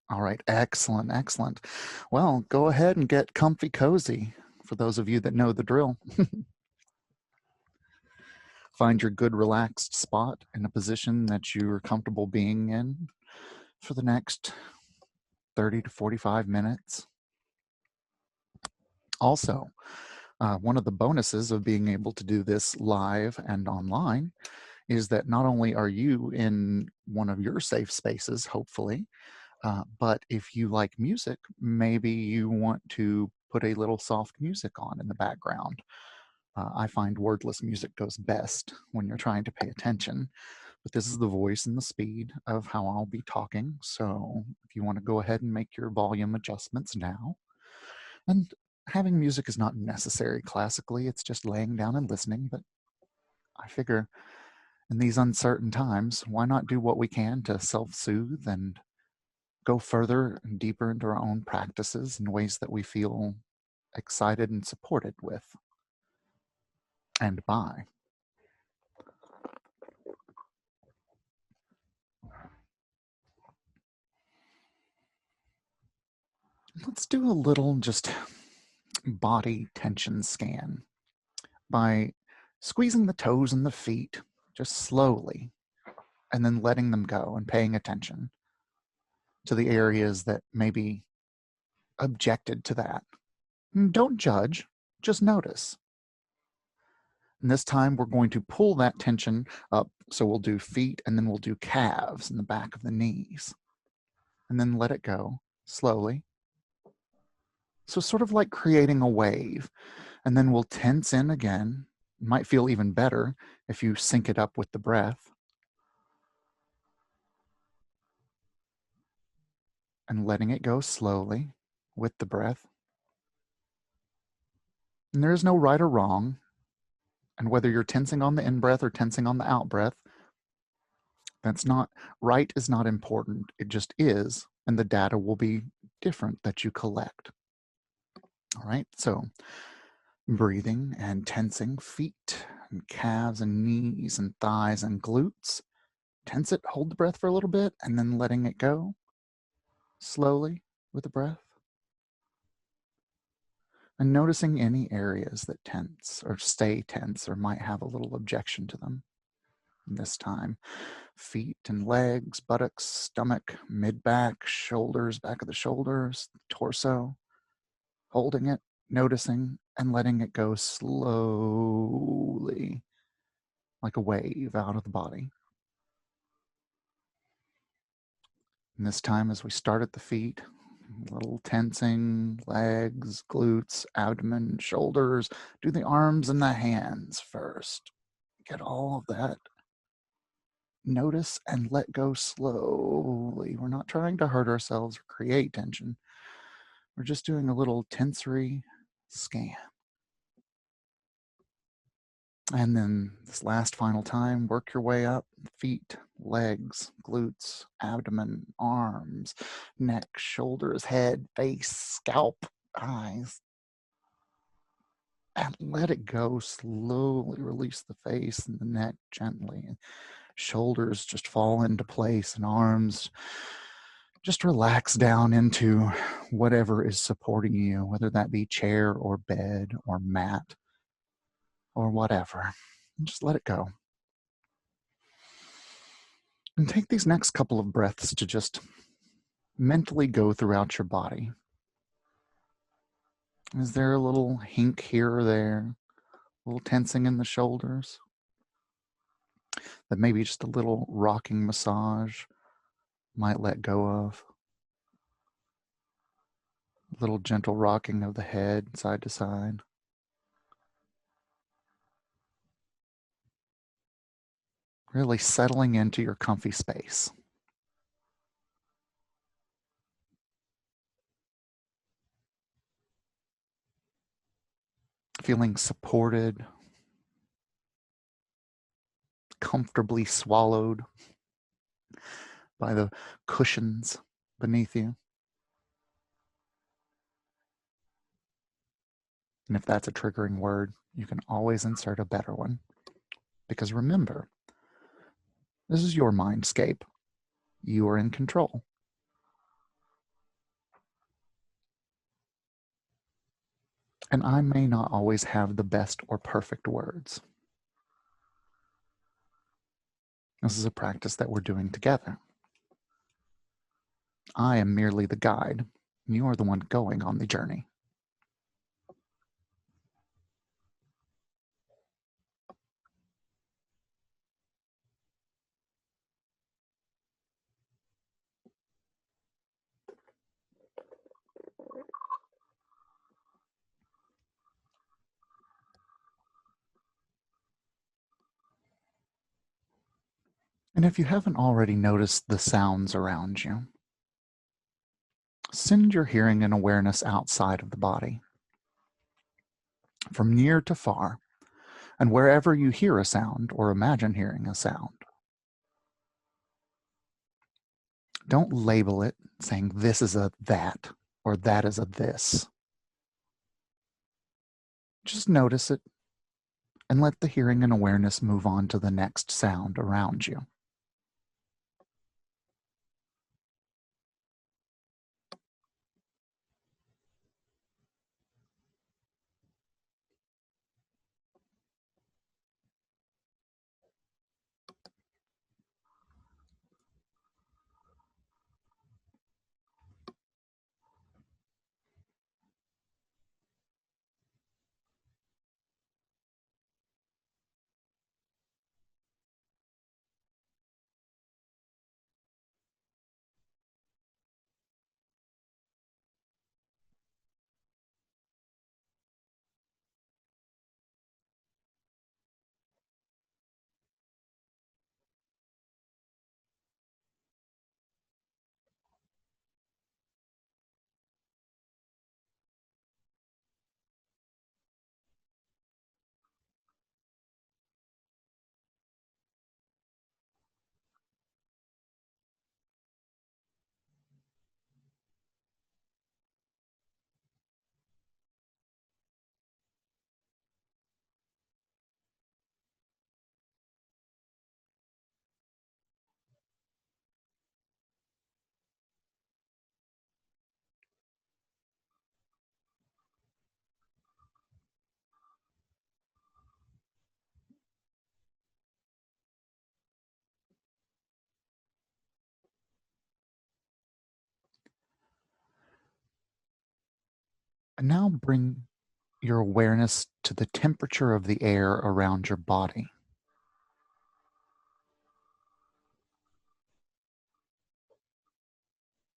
All right, excellent, excellent. Well, go ahead and get comfy cozy for those of you that know the drill. Find your good relaxed spot in a position that you're comfortable being in for the next 30 to 45 minutes. Also, one of the bonuses of being able to do this live and online is that not only are you in one of your safe spaces, hopefully, but if you like music, maybe you want to put a little soft music on in the background. I find wordless music goes best when you're trying to pay attention, but this is the voice and the speed of how I'll be talking. So if you want to go ahead and make your volume adjustments now, and having music is not necessary classically, it's just laying down and listening, but I figure in these uncertain times, why not do what we can to self-soothe and go further and deeper into our own practices in ways that we feel excited and supported with and by. Let's do a little just body tension scan by squeezing the toes and the feet just slowly and then letting them go and paying attention to the areas that maybe objected to that. Don't judge, just notice. And this time we're going to pull that tension up. So we'll do feet and then we'll do calves in the back of the knees. And then let it go slowly. So sort of like creating a wave. And then we'll tense in again. It might feel even better if you sync it up with the breath. And letting it go slowly with the breath. And there is no right or wrong. And whether you're tensing on the in-breath or tensing on the out-breath, that's not, right is not important. It just is, and the data will be different that you collect. All right, so breathing and tensing feet and calves and knees and thighs and glutes. Tense it, hold the breath for a little bit, and then letting it go slowly with the breath. And noticing any areas that tense or stay tense or might have a little objection to them. And this time, feet and legs, buttocks, stomach, mid-back, shoulders, back of the shoulders, torso, holding it, noticing, and letting it go slowly, like a wave out of the body. And this time, as we start at the feet, a little tensing, legs, glutes, abdomen, shoulders, do the arms and the hands first. Get all of that. Notice and let go slowly. We're not trying to hurt ourselves or create tension. We're just doing a little tensory scan. And then this last final time, work your way up, feet, legs, glutes, abdomen, arms, neck, shoulders, head, face, scalp, eyes. And let it go slowly. Release the face and the neck gently. And shoulders just fall into place and arms just relax down into whatever is supporting you, whether that be chair or bed or mat or whatever. Just let it go. And take these next couple of breaths to just mentally go throughout your body. Is there a little hink here or there? A little tensing in the shoulders? That maybe just a little rocking massage might let go of? A little gentle rocking of the head side to side? Really settling into your comfy space. Feeling supported, comfortably swallowed by the cushions beneath you. And if that's a triggering word, you can always insert a better one. Because remember, this is your mindscape. You are in control. And I may not always have the best or perfect words. This is a practice that we're doing together. I am merely the guide. You are the one going on the journey. And if you haven't already noticed the sounds around you, send your hearing and awareness outside of the body, from near to far, and wherever you hear a sound or imagine hearing a sound. Don't label it saying this is a that or that is a this. Just notice it and let the hearing and awareness move on to the next sound around you. And now bring your awareness to the temperature of the air around your body.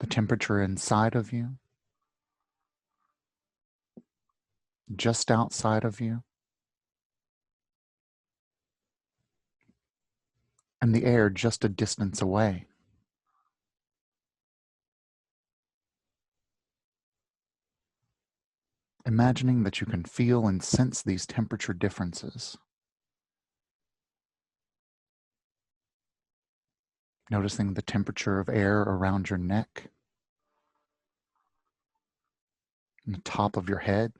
The temperature inside of you, just outside of you, and the air just a distance away. Imagining that you can feel and sense these temperature differences. Noticing the temperature of air around your neck, and the top of your head,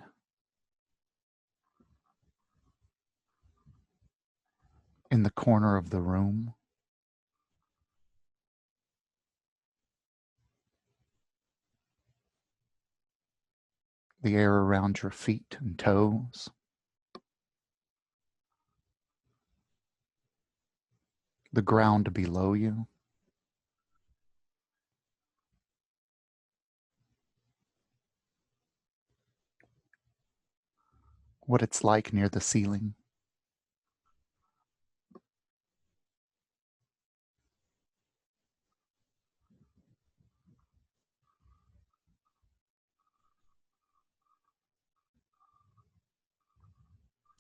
in the corner of the room, the air around your feet and toes, the ground below you, what it's like near the ceiling.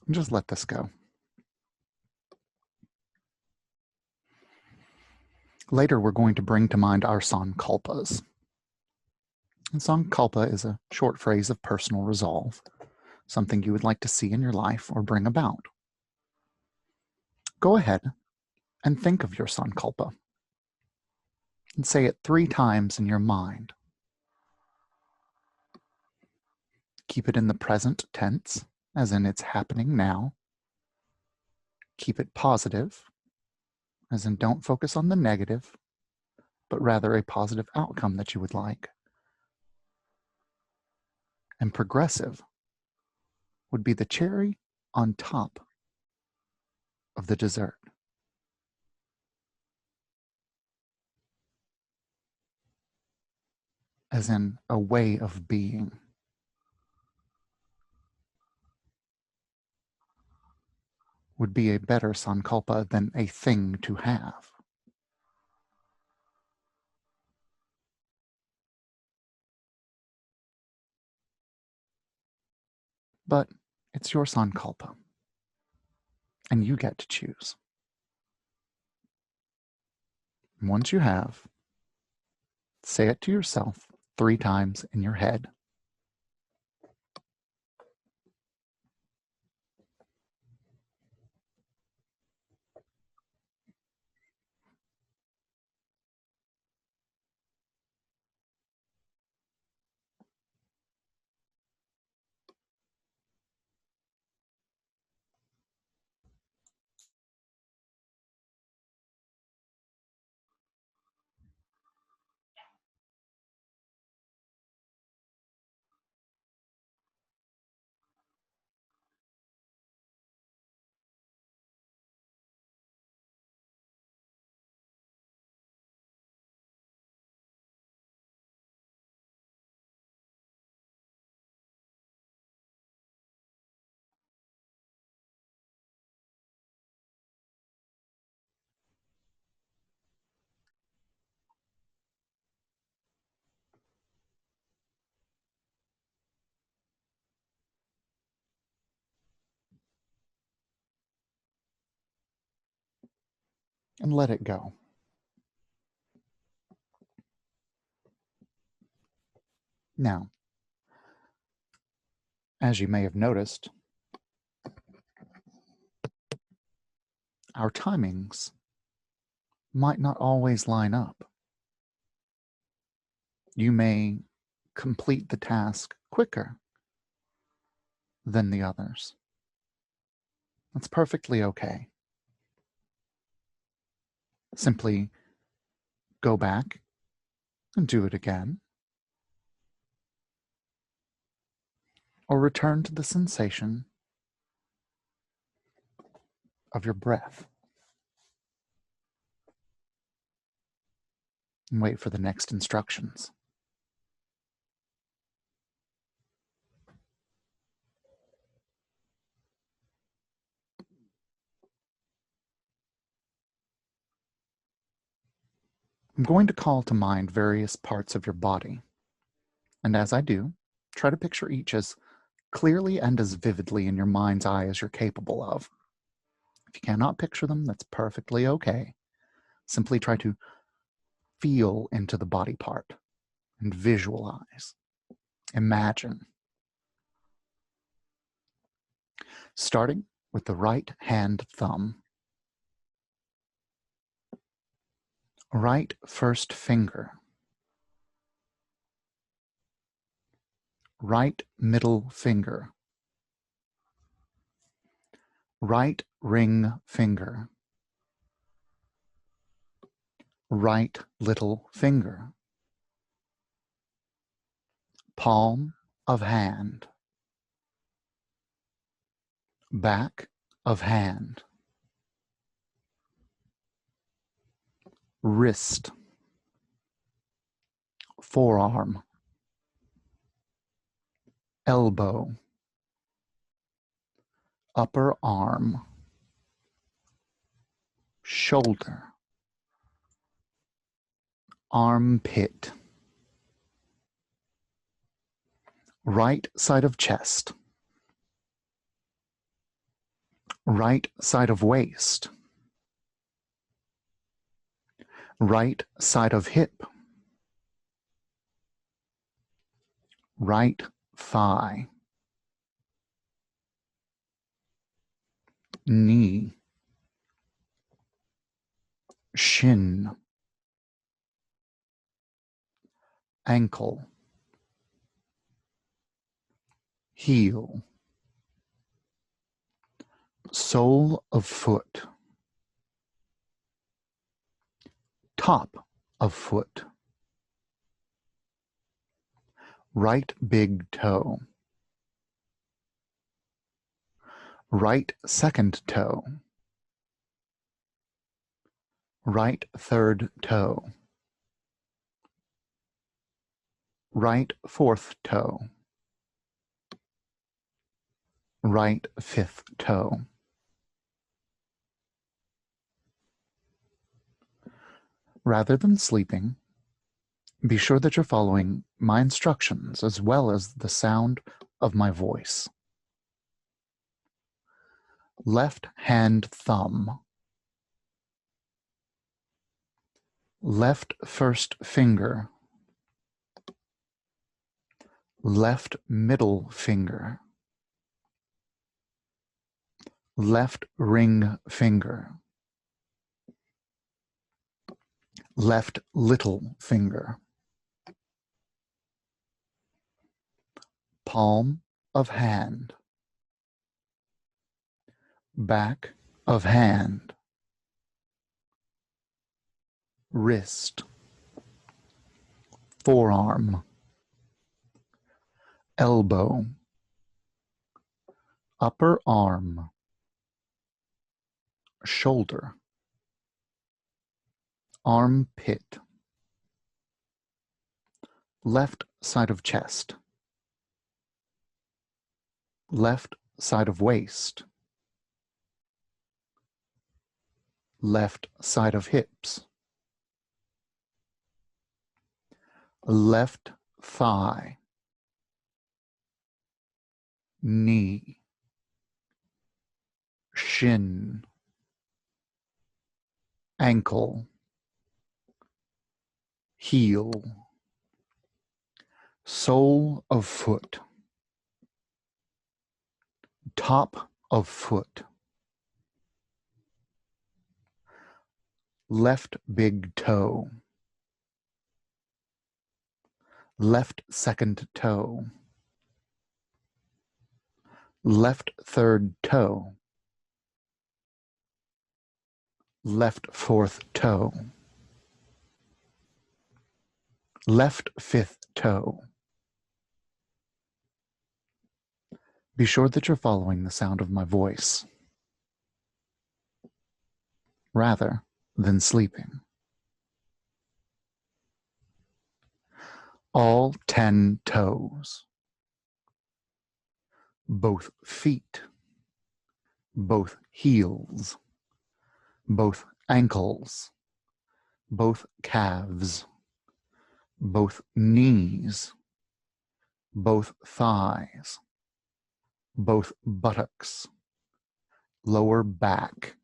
And just let this go. Later, we're going to bring to mind our sankalpas. And sankalpa is a short phrase of personal resolve, something you would like to see in your life or bring about. Go ahead and think of your sankalpa and say it 3 times in your mind. Keep it in the present tense, as in it's happening now. Keep it positive, as in don't focus on the negative, but rather a positive outcome that you would like. And progressive, would be the cherry on top of the dessert. As in a way of being. Would be a better sankalpa than a thing to have. But it's your sankalpa, and you get to choose. Once you have, say it to yourself 3 times in your head. And let it go. Now, as you may have noticed, our timings might not always line up. You may complete the task quicker than the others. That's perfectly okay. Simply go back and do it again, or return to the sensation of your breath and wait for the next instructions. I'm going to call to mind various parts of your body, and as I do, try to picture each as clearly and as vividly in your mind's eye as you're capable of. If you cannot picture them, that's perfectly okay. Simply try to feel into the body part and visualize. Imagine. Starting with the right hand thumb. Right first finger. Right middle finger. Right ring finger. Right little finger. Palm of hand. Back of hand. Wrist. Forearm. Elbow. Upper arm. Shoulder. Armpit. Right side of chest. Right side of waist. Right side of hip. Right thigh. Knee. Shin. Ankle. Heel. Sole of foot. Top of foot. Right big toe. right second toe, right third toe, right fourth toe, right fifth toe. Rather than sleeping, be sure that you're following my instructions as well as the sound of my voice. Left hand thumb, left first finger, left middle finger, left ring finger, left little finger, palm of hand, back of hand, wrist, forearm, elbow, upper arm, shoulder, armpit, left side of chest, left side of waist, left side of hips, left thigh, knee, shin, ankle, heel, sole of foot, top of foot, left big toe, left second toe, left third toe, left fourth toe, left fifth toe. Be sure that you're following the sound of my voice rather than sleeping. All 10 toes, both feet, both heels, both ankles, both calves, both knees, both thighs, both buttocks, lower back,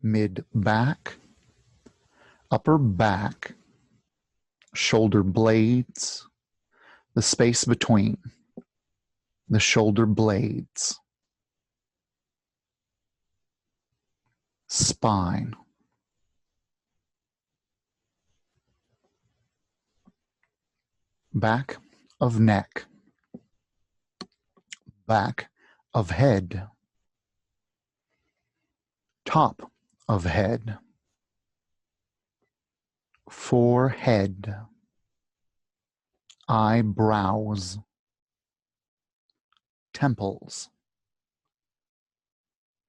mid back, upper back, shoulder blades, the space between the shoulder blades, spine, back of neck, back of head, top of head, forehead, eyebrows, temples,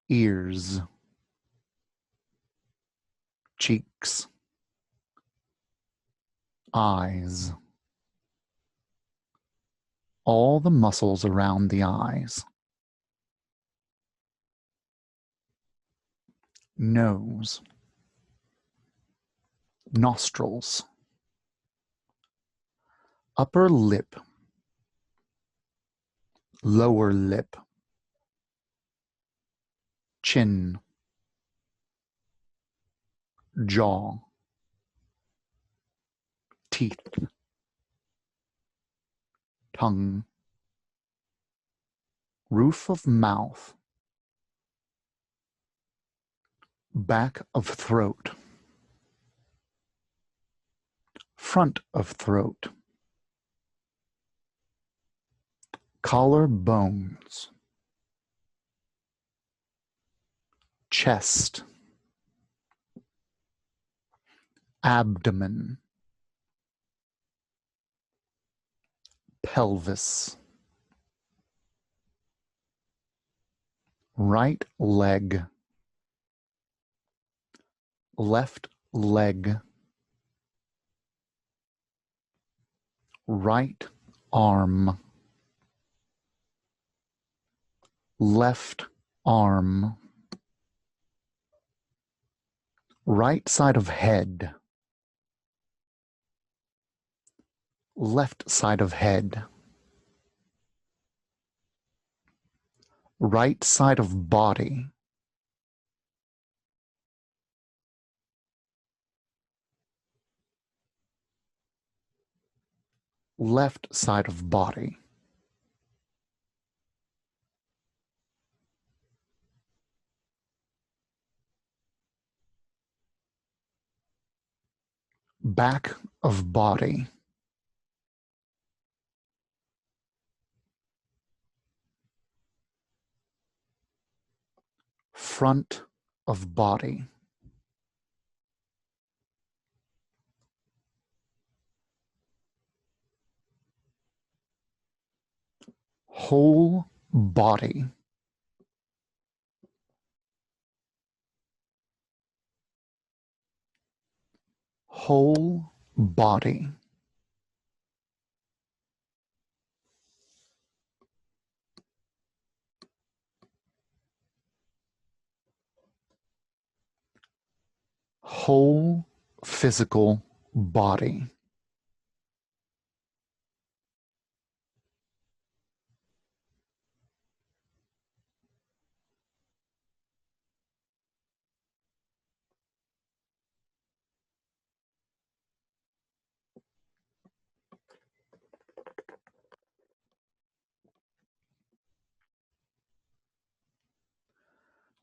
ears, cheeks, eyes, all the muscles around the eyes, nose, nostrils, upper lip, lower lip, chin, jaw, teeth, tongue, roof of mouth, back of throat, front of throat, collar bones, chest, abdomen, pelvis, right leg, left leg, right arm, left arm, right side of head, left side of head, right side of body, left side of body, back of body, front of body, whole body, whole body, whole physical body.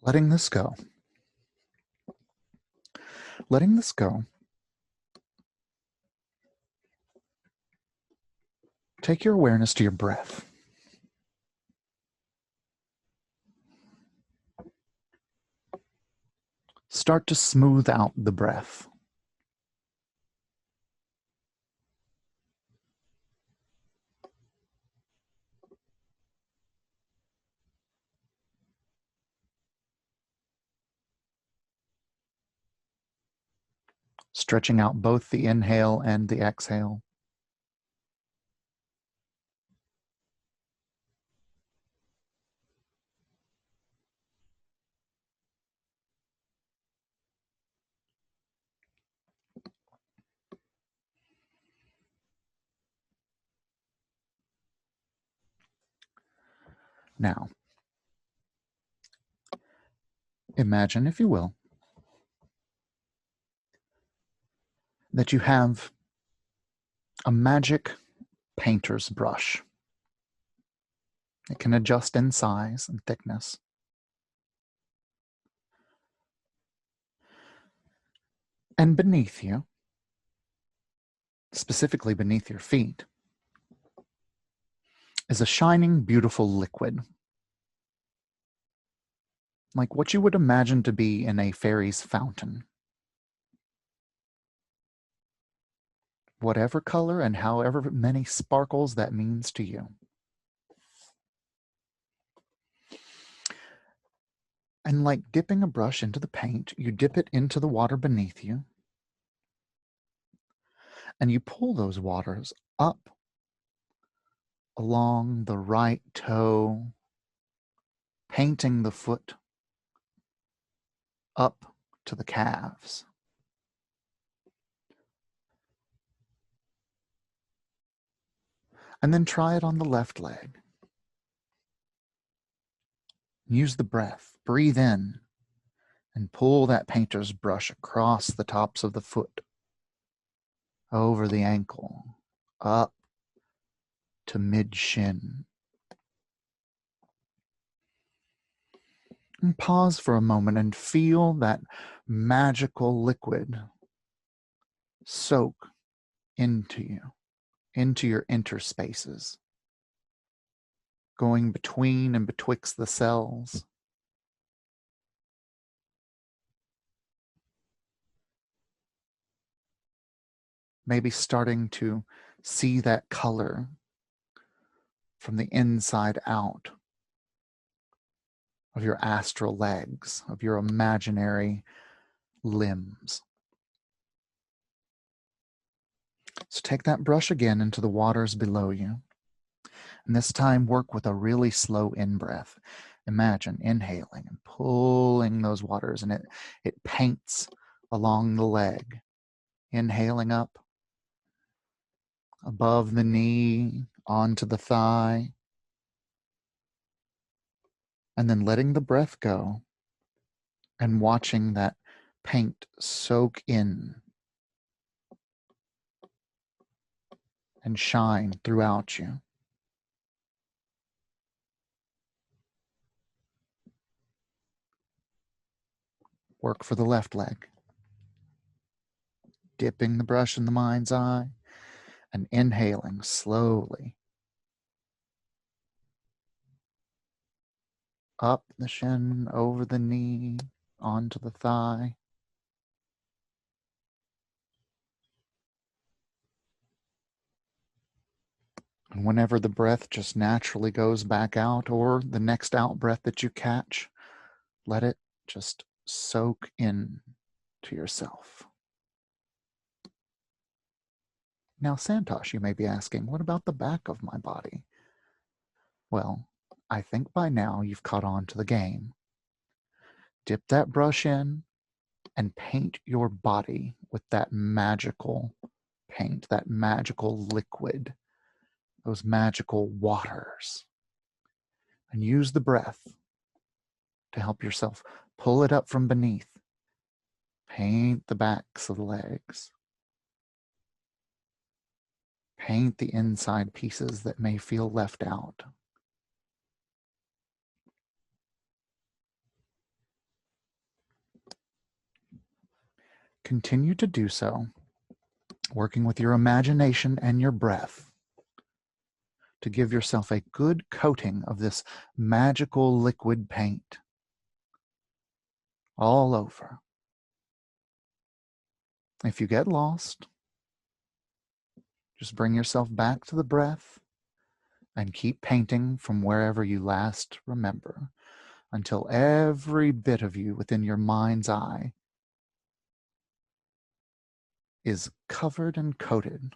Letting this go. Letting this go. Take your awareness to your breath. Start to smooth out the breath. Stretching out both the inhale and the exhale. Now, imagine, if you will, that you have a magic painter's brush. It can adjust in size and thickness. And beneath you, specifically beneath your feet, is a shining, beautiful liquid. Like what you would imagine to be in a fairy's fountain. Whatever color and however many sparkles that means to you. And like dipping a brush into the paint, you dip it into the water beneath you, and you pull those waters up along the right toe, painting the foot up to the calves. And then try it on the left leg. Use the breath. Breathe in and pull that painter's brush across the tops of the foot, over the ankle, up to mid-shin. And pause for a moment and feel that magical liquid soak into you, into your interspaces, going between and betwixt the cells. Maybe starting to see that color from the inside out, of your astral legs, of your imaginary limbs. So take that brush again into the waters below you. And this time work with a really slow in-breath. Imagine inhaling and pulling those waters, and it paints along the leg. Inhaling up, above the knee, onto the thigh, and then letting the breath go and watching that paint soak in and shine throughout you. Work for the left leg. Dipping the brush in the mind's eye and inhaling slowly. Up the shin, over the knee, onto the thigh. And whenever the breath just naturally goes back out, or the next out breath that you catch, let it just soak in to yourself. Now, Santosh, you may be asking, what about the back of my body? Well, I think by now you've caught on to the game. Dip that brush in and paint your body with that magical paint, that magical liquid, those magical waters. And use the breath to help yourself pull it up from beneath. Paint the backs of the legs. Paint the inside pieces that may feel left out. Continue to do so, working with your imagination and your breath to give yourself a good coating of this magical liquid paint all over. If you get lost, just bring yourself back to the breath and keep painting from wherever you last remember until every bit of you within your mind's eye is covered and coated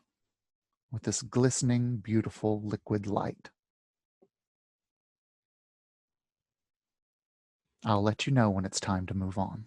with this glistening, beautiful liquid light. I'll let you know when it's time to move on.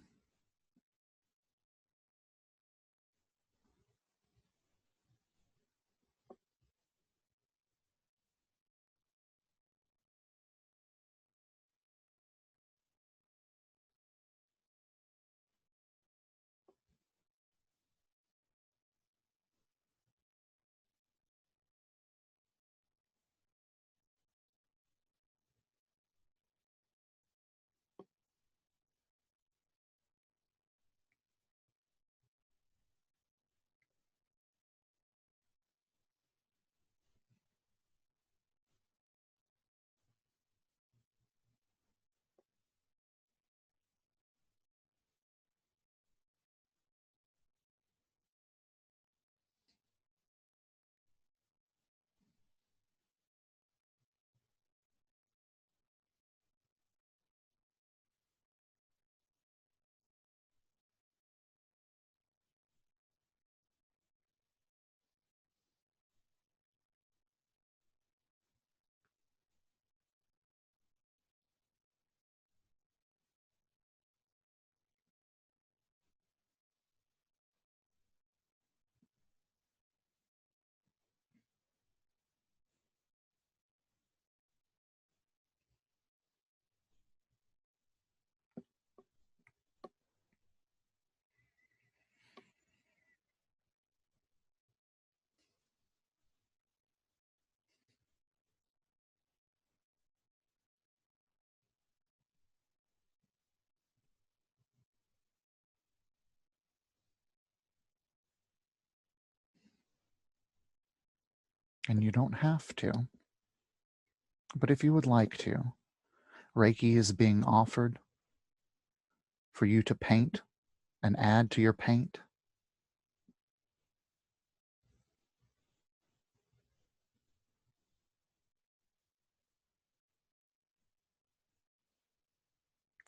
And you don't have to, but if you would like to, Reiki is being offered for you to paint and add to your paint.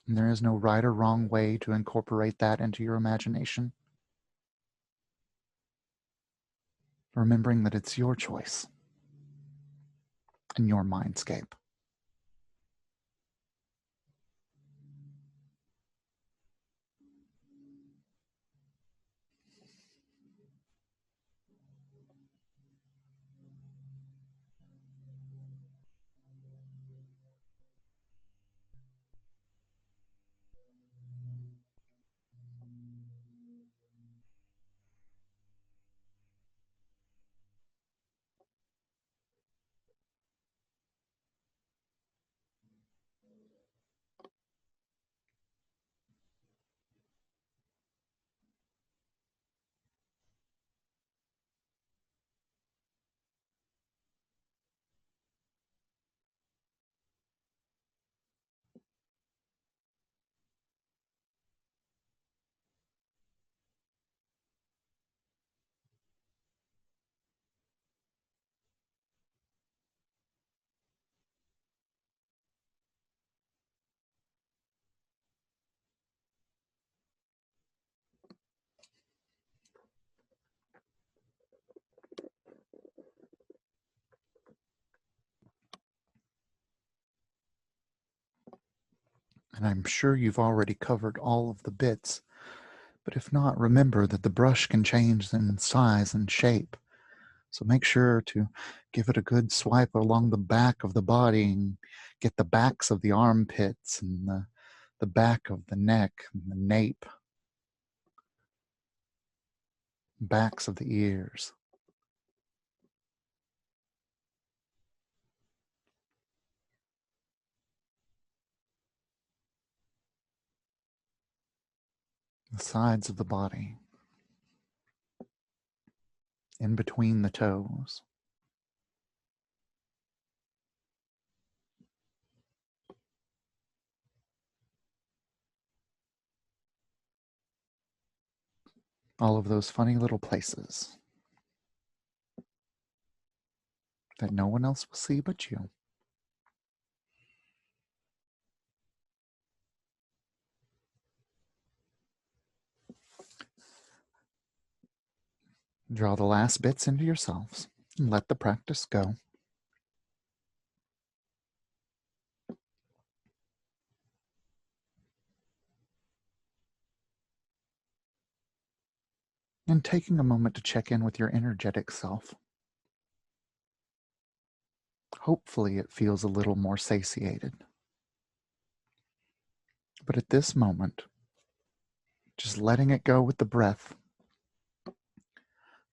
And there is no right or wrong way to incorporate that into your imagination. Remembering that it's your choice and your mindscape. And I'm sure you've already covered all of the bits, but if not, remember that the brush can change in size and shape. So make sure to give it a good swipe along the back of the body and get the backs of the armpits and the back of the neck and the nape, backs of the ears. The sides of the body, in between the toes. All of those funny little places that no one else will see but you. Draw the last bits into yourselves and let the practice go. And taking a moment to check in with your energetic self. Hopefully it feels a little more satiated. But at this moment, just letting it go with the breath,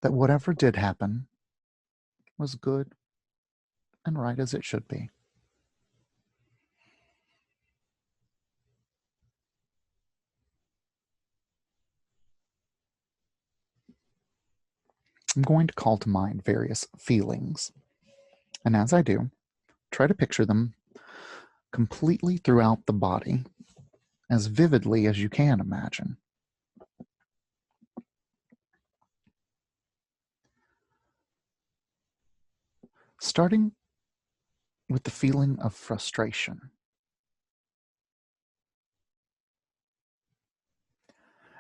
that whatever did happen was good and right as it should be. I'm going to call to mind various feelings. And as I do, try to picture them completely throughout the body, as vividly as you can imagine. Starting with the feeling of frustration.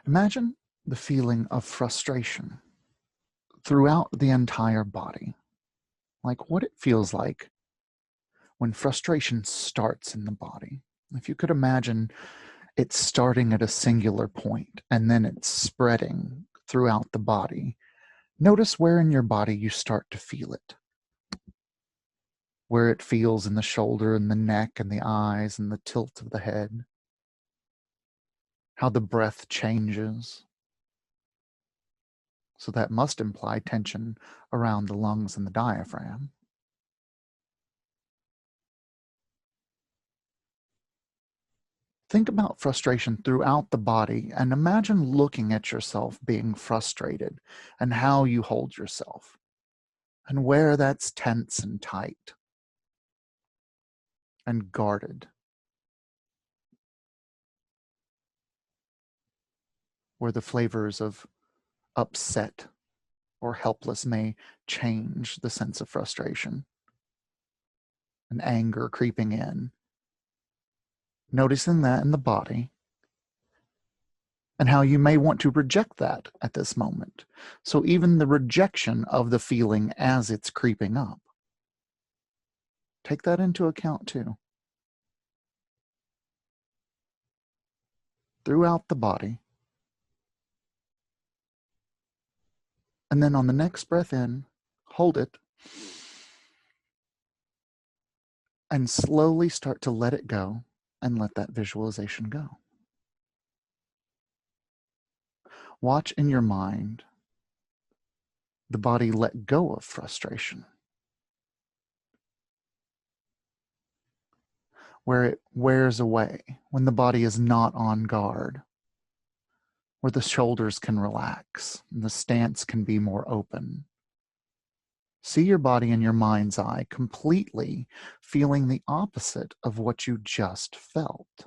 Imagine the feeling of frustration throughout the entire body, like what it feels like when frustration starts in the body. If you could imagine it starting at a singular point and then it's spreading throughout the body, notice where in your body you start to feel it. Where it feels in the shoulder and the neck and the eyes and the tilt of the head. How the breath changes. So that must imply tension around the lungs and the diaphragm. Think about frustration throughout the body and imagine looking at yourself being frustrated and how you hold yourself and where that's tense and tight and guarded, where the flavors of upset or helpless may change the sense of frustration and anger creeping in. Noticing that in the body and how you may want to reject that at this moment. So even the rejection of the feeling as it's creeping up, take that into account too. Throughout the body. And then on the next breath in, hold it and slowly start to let it go and let that visualization go. Watch in your mind the body let go of frustration, where it wears away, when the body is not on guard, where the shoulders can relax and the stance can be more open. See your body in your mind's eye completely feeling the opposite of what you just felt.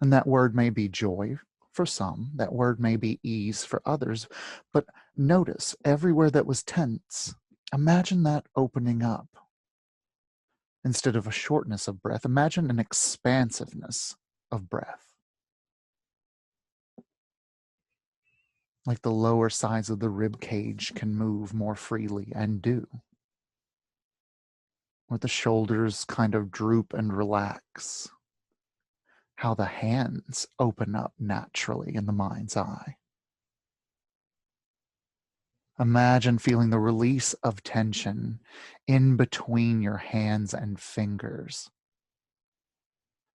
And that word may be joy for some, that word may be ease for others, but notice everywhere that was tense, imagine that opening up. Instead of a shortness of breath, imagine an expansiveness of breath. Like the lower sides of the rib cage can move more freely and do. Or the shoulders kind of droop and relax. How the hands open up naturally in the mind's eye. Imagine feeling the release of tension in between your hands and fingers.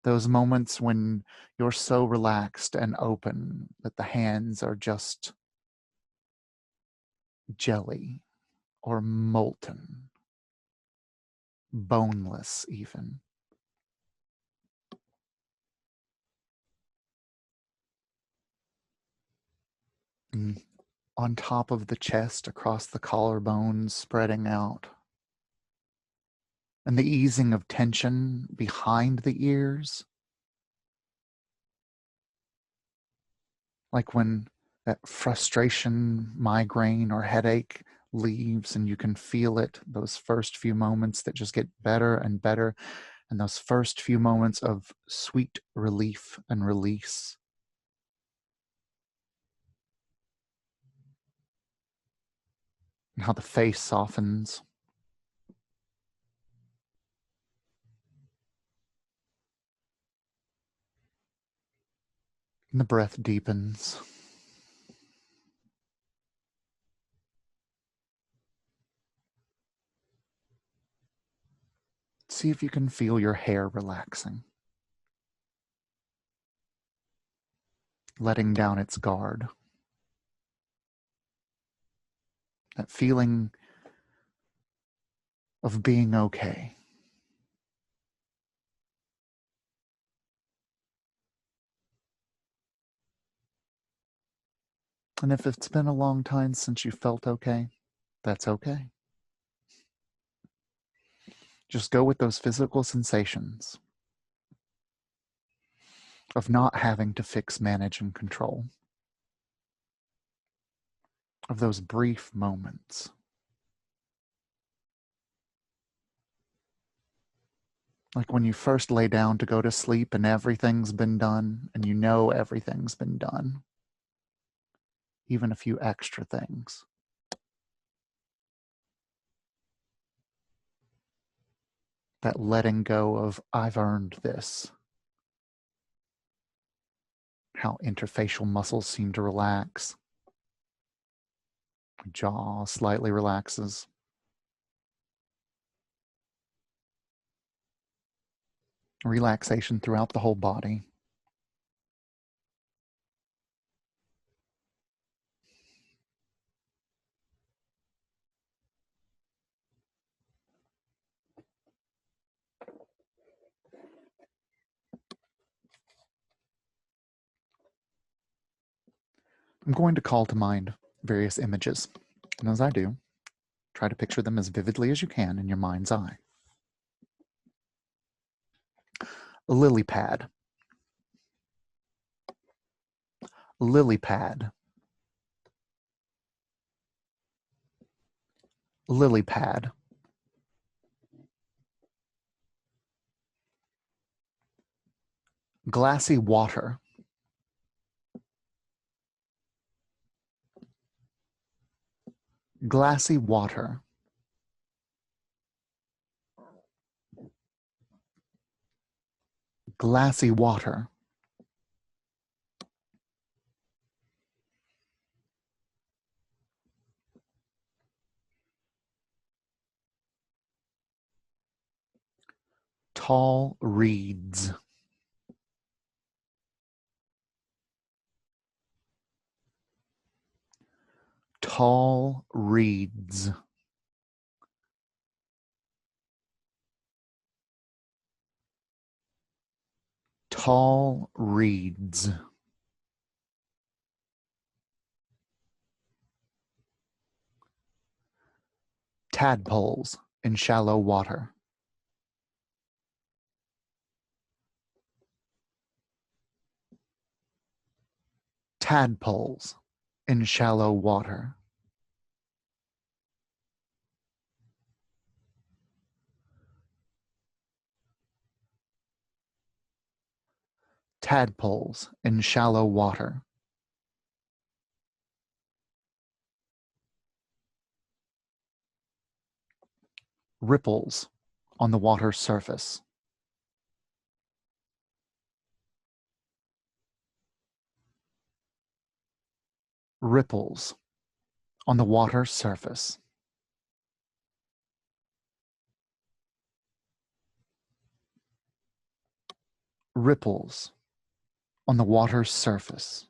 Those moments when you're so relaxed and open that the hands are just jelly or molten, boneless even. And on top of the chest, across the collarbones, spreading out. And the easing of tension behind the ears. Like when that frustration, migraine, or headache leaves and you can feel it, those first few moments that just get better and better, and those first few moments of sweet relief and release. And how the face softens. And the breath deepens. See if you can feel your hair relaxing. Letting down its guard. That feeling of being okay. And if it's been a long time since you felt okay, that's okay. Just go with those physical sensations of not having to fix, manage, and control. Of those brief moments. Like when you first lay down to go to sleep and everything's been done and you know everything's been done. Even a few extra things. That letting go of, I've earned this. How interfacial muscles seem to relax. Jaw slightly relaxes. Relaxation throughout the whole body. I'm going to call to mind various images. And as I do, try to picture them as vividly as you can in your mind's eye. A lily pad. Lily pad. Lily pad. glassy water, glassy water, glassy water, tall reeds, tall reeds, tall reeds, tadpoles in shallow water, tadpoles in shallow water, tadpoles in shallow water, ripples on the water's surface, ripples on the water's surface, ripples on the water's surface,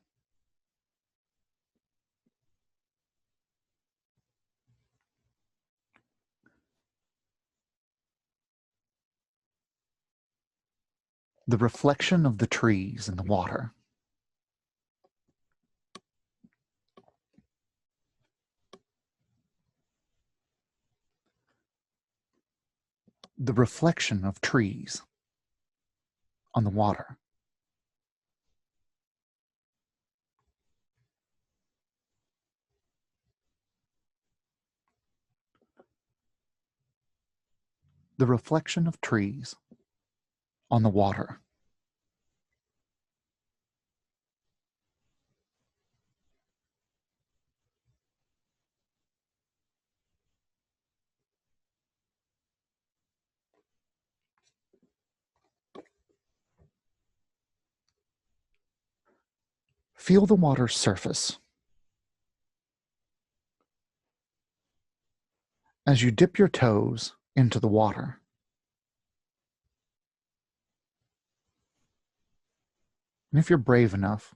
the reflection of the trees in the water, the reflection of trees on the water, the reflection of trees on the water. Feel the water's surface. As you dip your toes into the water, and if you're brave enough,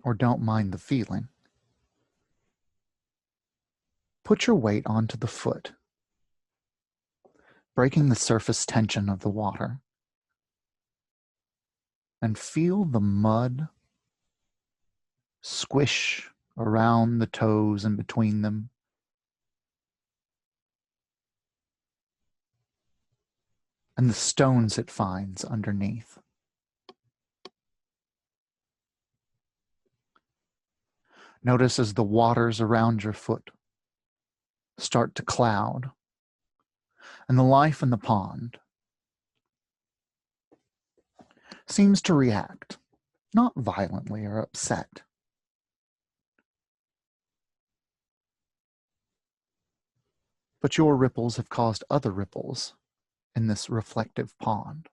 or don't mind the feeling, put your weight onto the foot, breaking the surface tension of the water, and feel the mud squish around the toes and between them. And the stones it finds underneath. Notice as the waters around your foot start to cloud, and the life in the pond seems to react, not violently or upset, but your ripples have caused other ripples in this reflective pond.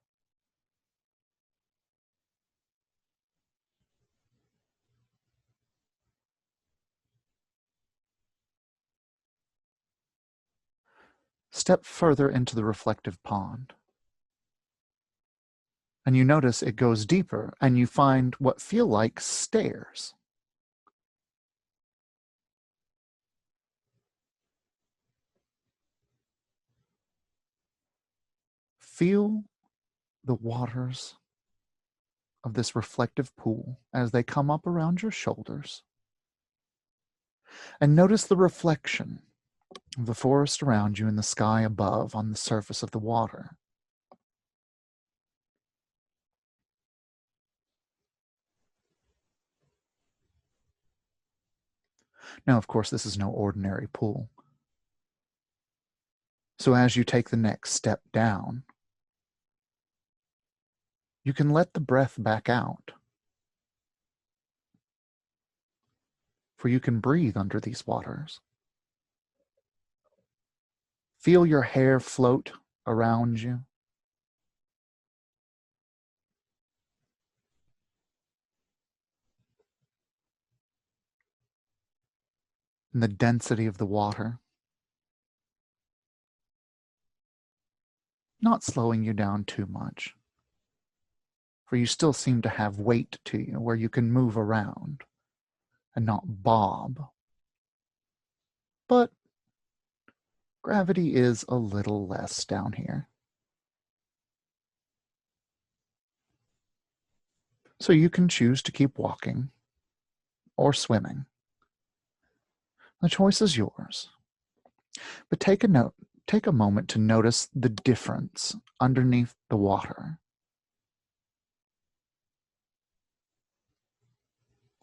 Step further into the reflective pond, and you notice it goes deeper, and you find what feel like stairs. Feel the waters of this reflective pool as they come up around your shoulders, and notice the reflection of the forest around you and the sky above on the surface of the water. Now, of course, this is no ordinary pool. So as you take the next step down, You can let the breath back out, for you can breathe under these waters. Feel your hair float around you. And the density of the water, not slowing you down too much, for you still seem to have weight to you where you can move around and not bob. But gravity is a little less down here. So you can choose to keep walking or swimming. The choice is yours. But take a moment to notice the difference underneath the water.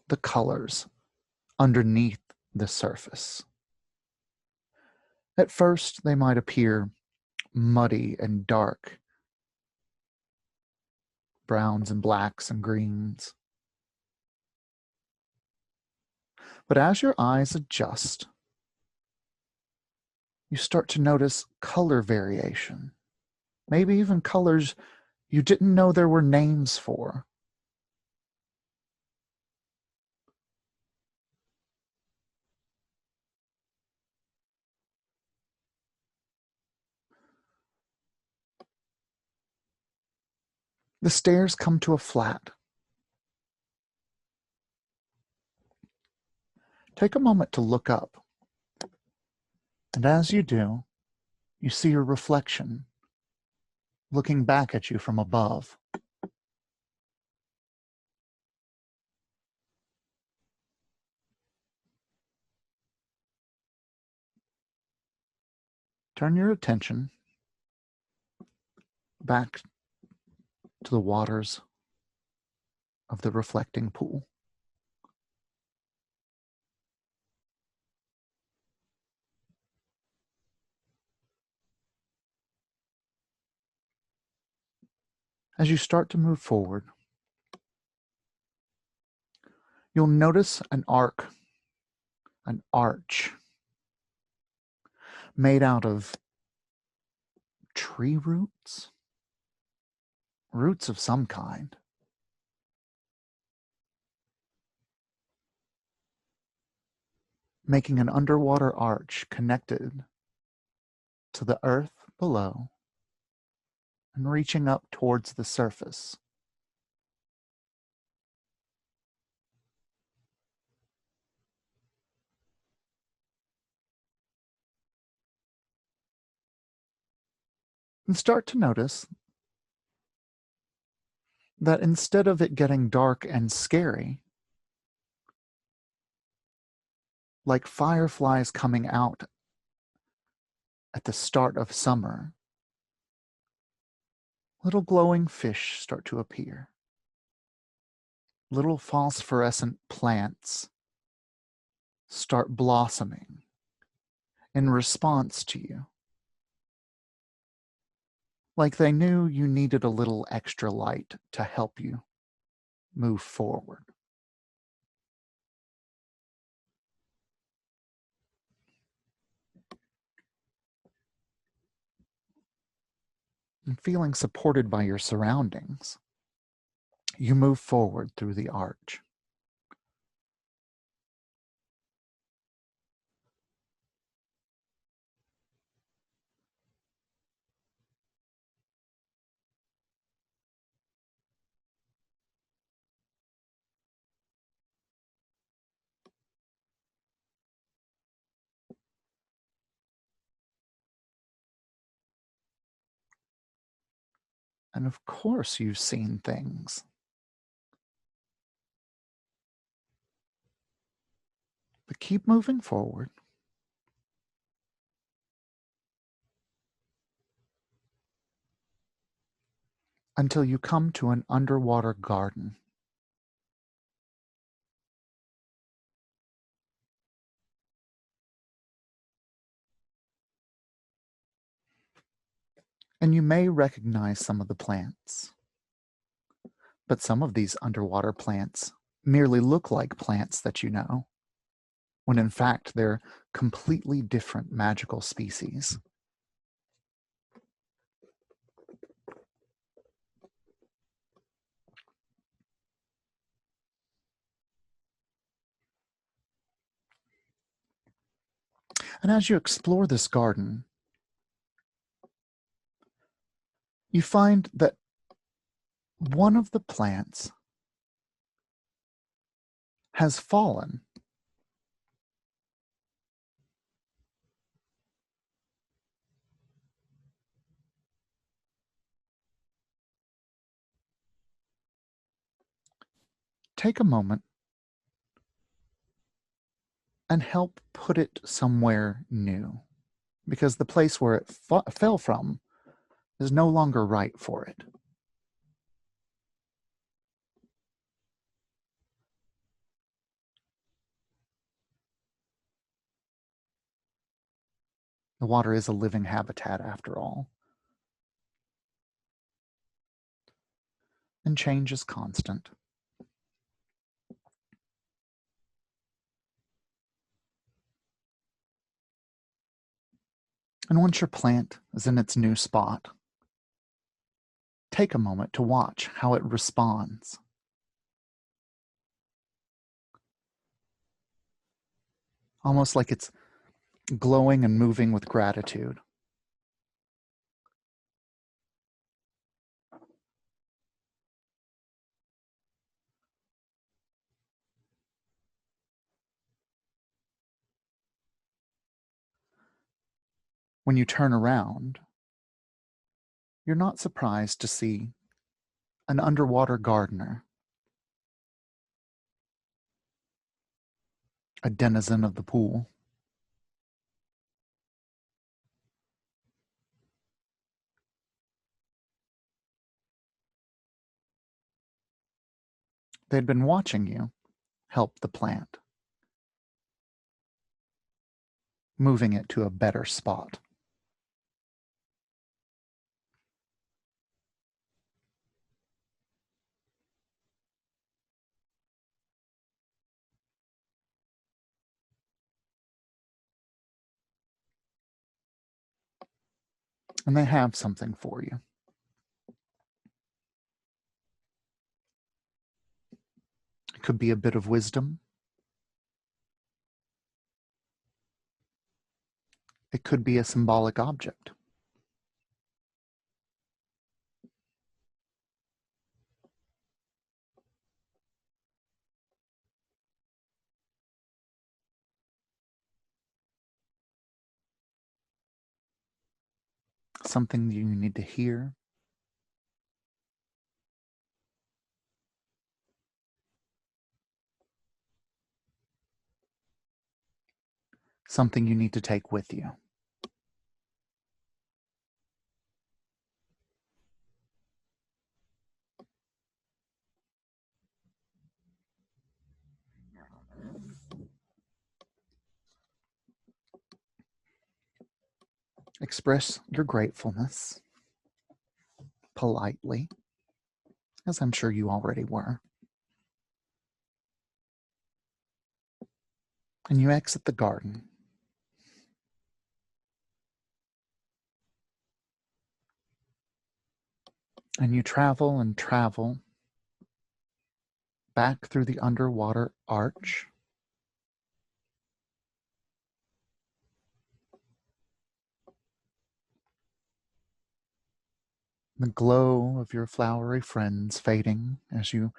The colors underneath the surface. At first, they might appear muddy and dark, browns and blacks and greens. But as your eyes adjust, you start to notice color variation, maybe even colors you didn't know there were names for. The stairs come to a flat. Take a moment to look up. And as you do, you see your reflection looking back at you from above. Turn your attention back to the waters of the reflecting pool. As you start to move forward, you'll notice an arch made out of tree roots of some kind. Making an underwater arch connected to the earth below and reaching up towards the surface. And start to notice that instead of it getting dark and scary, like fireflies coming out at the start of summer, little glowing fish start to appear. Little phosphorescent plants start blossoming in response to you. Like they knew you needed a little extra light to help you move forward. And feeling supported by your surroundings, you move forward through the arch. And of course, you've seen things. But keep moving forward until you come to an underwater garden. And you may recognize some of the plants. But some of these underwater plants merely look like plants that you know, when in fact they're completely different magical species. And as you explore this garden, you find that one of the plants has fallen. Take a moment and help put it somewhere new, because the place where it fell from is no longer right for it. The water is a living habitat after all, and change is constant. And once your plant is in its new spot, take a moment to watch how it responds. Almost like it's glowing and moving with gratitude. When you turn around, you're not surprised to see an underwater gardener, a denizen of the pool. They'd been watching you help the plant, moving it to a better spot. And they have something for you. It could be a bit of wisdom. It could be a symbolic object. Something you need to hear. Something you need to take with you. Express your gratefulness politely, as I'm sure you already were. And you exit the garden. And you travel and travel back through the underwater arch. The glow of your flowery friends fading as you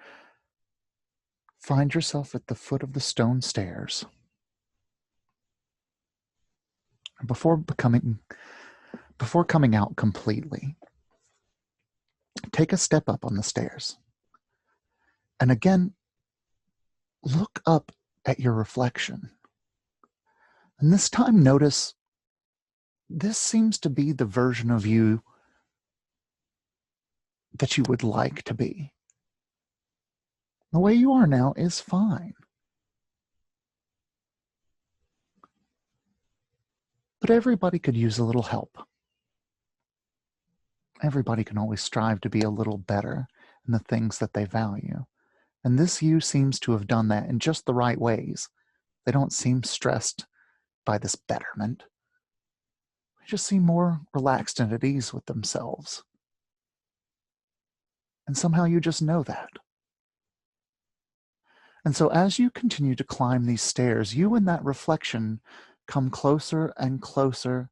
find yourself at the foot of the stone stairs. Before coming out completely, take a step up on the stairs. And again, look up at your reflection. And this time notice this seems to be the version of you that you would like to be. The way you are now is fine. But everybody could use a little help. Everybody can always strive to be a little better and the things that they value. And this you seems to have done that in just the right ways. They don't seem stressed by this betterment. They just seem more relaxed and at ease with themselves. And somehow you just know that. And so as you continue to climb these stairs, you and that reflection come closer and closer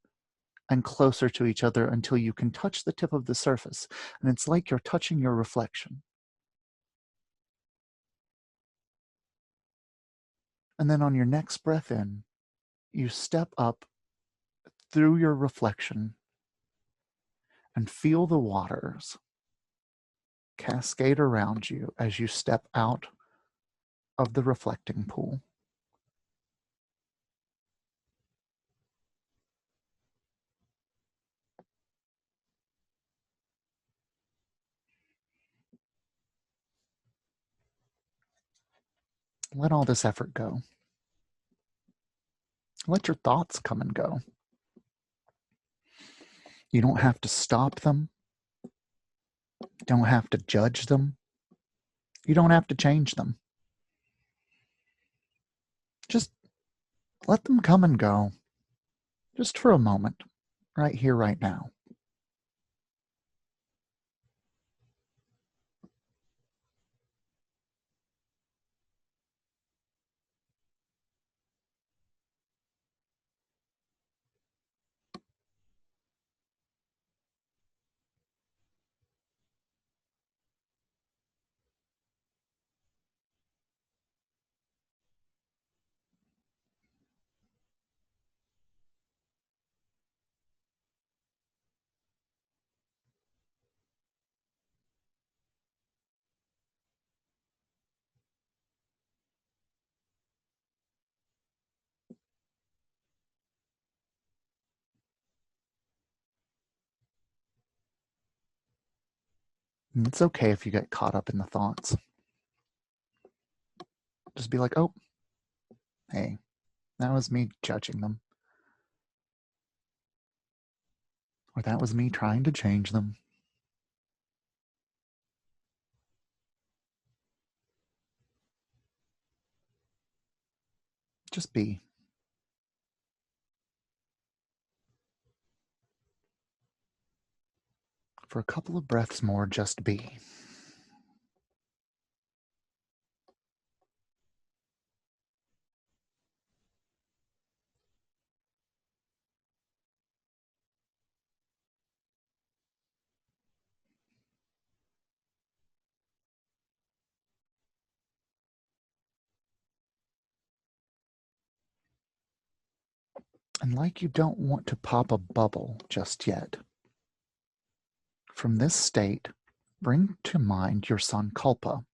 and closer to each other until you can touch the tip of the surface. And it's like you're touching your reflection. And then on your next breath in, you step up through your reflection and feel the waters cascade around you as you step out of the reflecting pool. Let all this effort go. Let your thoughts come and go. You don't have to stop them. You don't have to judge them. You don't have to change them. Just let them come and go. Just for a moment, right here, right now. And it's okay if you get caught up in the thoughts. Just be like, oh, hey, that was me judging them. Or that was me trying to change them. Just be. For a couple of breaths more, just be. And like you don't want to pop a bubble just yet, from this state, bring to mind your sankalpa,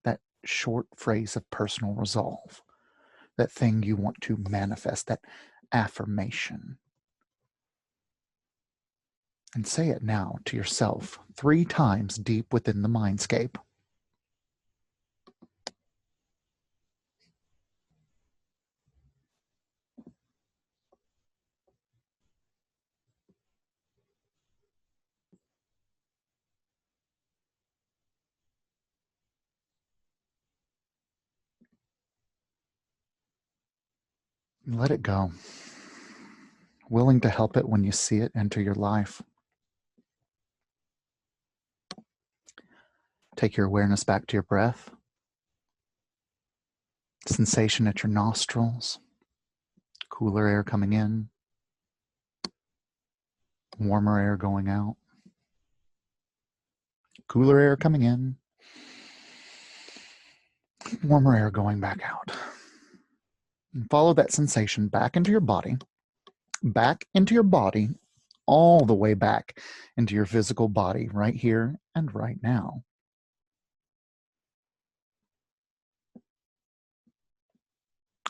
that short phrase of personal resolve, that thing you want to manifest, that affirmation. And say it now to yourself 3 times deep within the mindscape. Let it go. Willing to help it when you see it enter your life. Take your awareness back to your breath. Sensation at your nostrils. Cooler air coming in. Warmer air going out. Cooler air coming in. Warmer air going back out. And follow that sensation back into your body. Back into your body. All the way back into your physical body right here and right now.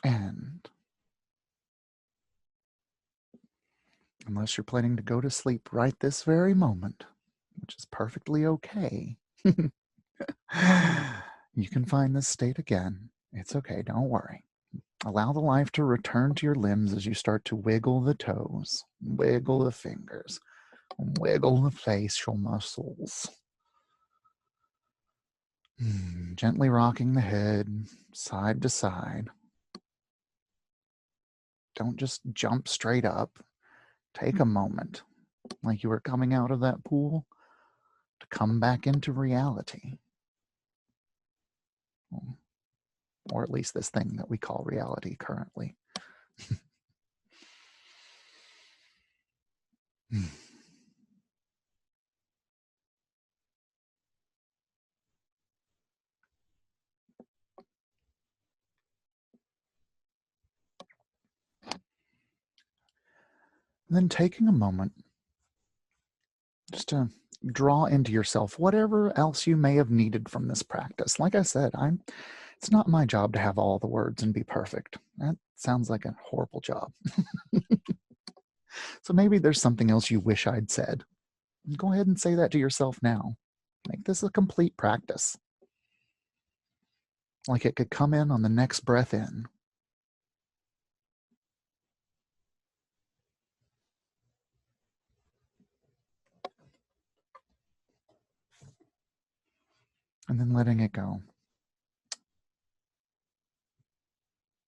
And unless you're planning to go to sleep right this very moment, which is perfectly okay, you can find this state again. It's okay, don't worry. Allow the life to return to your limbs as you start to wiggle the toes, wiggle the fingers, wiggle the facial muscles. Gently rocking the head side to side. Don't just jump straight up. Take a moment, like you were coming out of that pool, to come back into reality. Or at least this thing that we call reality currently. And then taking a moment just to draw into yourself whatever else you may have needed from this practice. Like I said, it's not my job to have all the words and be perfect. That sounds like a horrible job. So maybe there's something else you wish I'd said. Go ahead and say that to yourself now. Make this a complete practice. Like it could come in on the next breath in. And then letting it go.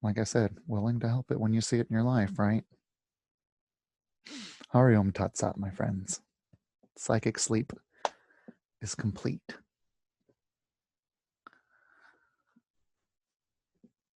Like I said, willing to help it when you see it in your life, right? Hari Om Tat Sat, my friends. Psychic sleep is complete.